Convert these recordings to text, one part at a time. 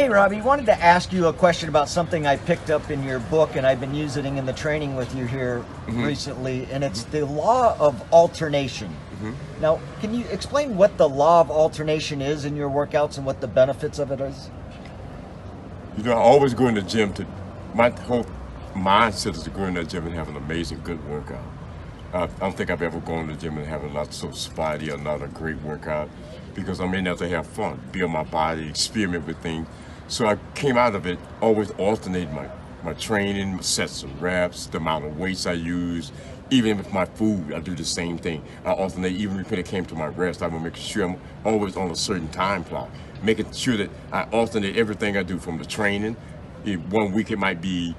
Hey Robbie, wanted to ask you a question about something I picked up in your book and I've been using in the training with you here recently, and it's the law of alternation. Now, can you explain what the law of alternation is in your workouts and what the benefits of it is? You know, I always go in the gym my whole mindset is to go in that gym and have an amazing, good workout. I don't think I've ever gone to the gym and have a lot so spotty or not a great workout, because I'm in there to have fun, build my body, experiment with things. So I came out of it always alternate my training, sets of reps, the amount of weights I use. Even with my food, I do the same thing. I alternate, even when it came to my rest, I will make sure I'm always on a certain time clock, making sure that I alternate everything I do from the training. One week it might be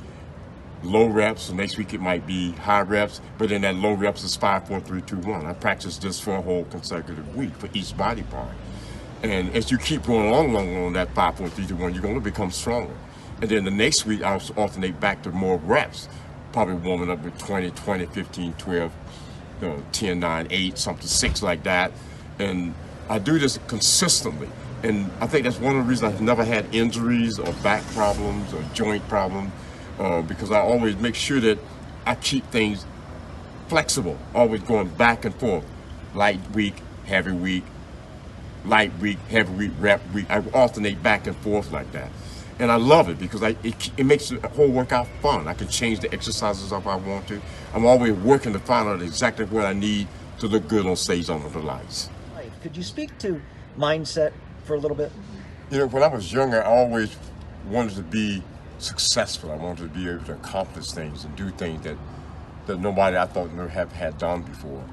low reps, the next week it might be high reps, but then that low reps is 5, 4, 3, 2, 1. I practice this for a whole consecutive week for each body part. And as you keep going along on that 5, 4, 3, 2, 1, you're going to become stronger. And then the next week I'll alternate back to more reps, probably warming up with 20, 20, 15, 12, 10, 9, 8, something 6 like that. And I do this consistently. And I think that's one of the reasons I've never had injuries or back problems or joint problems. Because I always make sure that I keep things flexible, always going back and forth. Light week, heavy week, light week, heavy week, rep week. I alternate back and forth like that. And I love it because it makes the whole workout fun. I can change the exercises if I want to. I'm always working to find out exactly what I need to look good on stage under the lights. Could you speak to mindset for a little bit? You know, when I was younger, I always wanted to be successful. I wanted to be able to accomplish things and do things that nobody I thought never have had done before.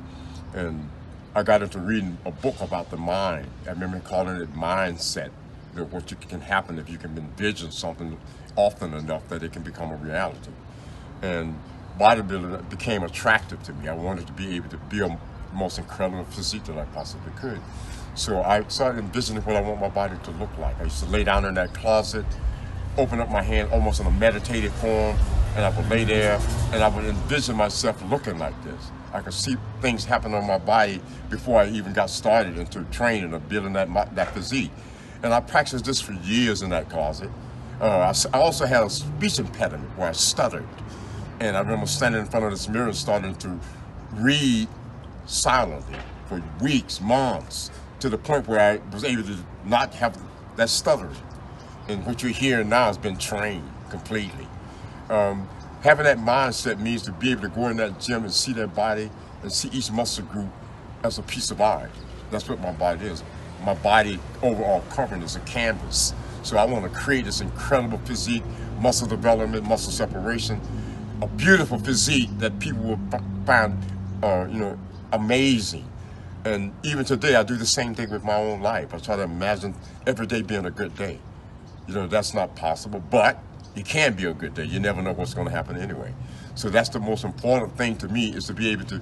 And I got into reading a book about the mind. I remember calling it mindset. You know, what can happen if you can envision something often enough that it can become a reality. And bodybuilding became attractive to me. I wanted to be able to build the most incredible physique that I possibly could. So I started envisioning what I want my body to look like. I used to lay down in that closet, open up my hand almost in a meditative form, and I would lay there and I would envision myself looking like this. I could see things happen on my body before I even got started into training or building that physique. And I practiced this for years in that closet. I also had a speech impediment where I stuttered. And I remember standing in front of this mirror and starting to read silently for weeks, months, to the point where I was able to not have that stuttering. And what you're hearing now has been trained completely. Having that mindset means to be able to go in that gym and see that body and see each muscle group as a piece of art. That's what my body is. My body overall covering is a canvas. So I want to create this incredible physique, muscle development, muscle separation, a beautiful physique that people will find, amazing. And even today, I do the same thing with my own life. I try to imagine every day being a good day. You know, that's not possible, but it can be a good day. You never know what's going to happen anyway. So that's the most important thing to me, is to be able to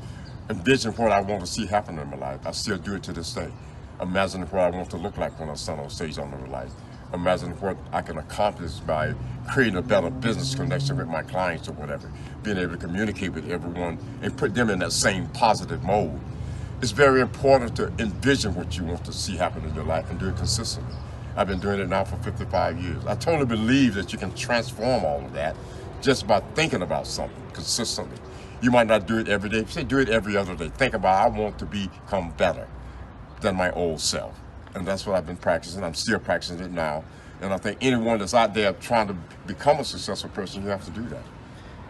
envision what I want to see happen in my life. I still do it to this day. Imagine what I want to look like when I stand on stage under the light. Imagine what I can accomplish by creating a better business connection with my clients or whatever. Being able to communicate with everyone and put them in that same positive mode. It's very important to envision what you want to see happen in your life and do it consistently. I've been doing it now for 55 years. I totally believe that you can transform all of that just by thinking about something consistently. You might not do it every day. Say do it every other day. Think about, I want to become better than my old self. And that's what I've been practicing. I'm still practicing it now. And I think anyone that's out there trying to become a successful person, you have to do that.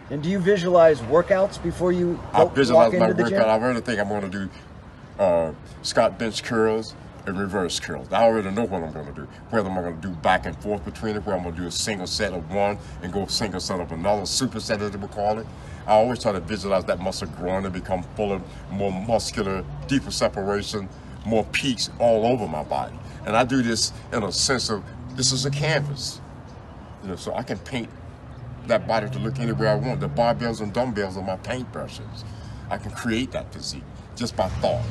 And do you visualize workouts before you I visualize walk my into the workout. gym? I really think I'm going to do Scott bench curls and reverse curls. I already know what I'm going to do. Whether I'm going to do back and forth between it, where I'm going to do a single set of one and go single set of another, superset as they would call it. I always try to visualize that muscle growing and become fuller, more muscular, deeper separation, more peaks all over my body. And I do this in a sense of, this is a canvas. You know, so I can paint that body to look anywhere I want. The barbells and dumbbells are my paintbrushes. I can create that physique just by thought.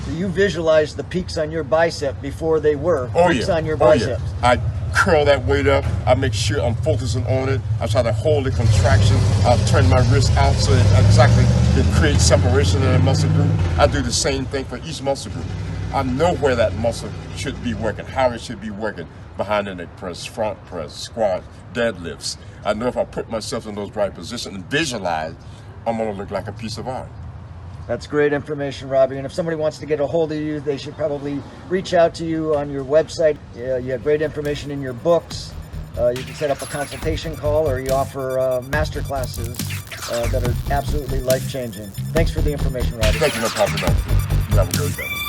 So you visualize the peaks on your bicep before they were peaks on your Oh, biceps. yeah. I curl that weight up. I make sure I'm focusing on it. I try to hold the contraction. I'll turn my wrist out so it exactly it creates separation in a muscle group. I do the same thing for each muscle group. I know where that muscle should be working, how it should be working, behind the neck press, front press, squat, deadlifts. I know if I put myself in those right positions and visualize, I'm gonna look like a piece of art. That's great information, Robby. And if somebody wants to get a hold of you, they should probably reach out to you on your website. You have great information in your books. You can set up a consultation call, or you offer master classes that are absolutely life-changing. Thanks for the information, Robby. Thank you, no problem. You have a good day.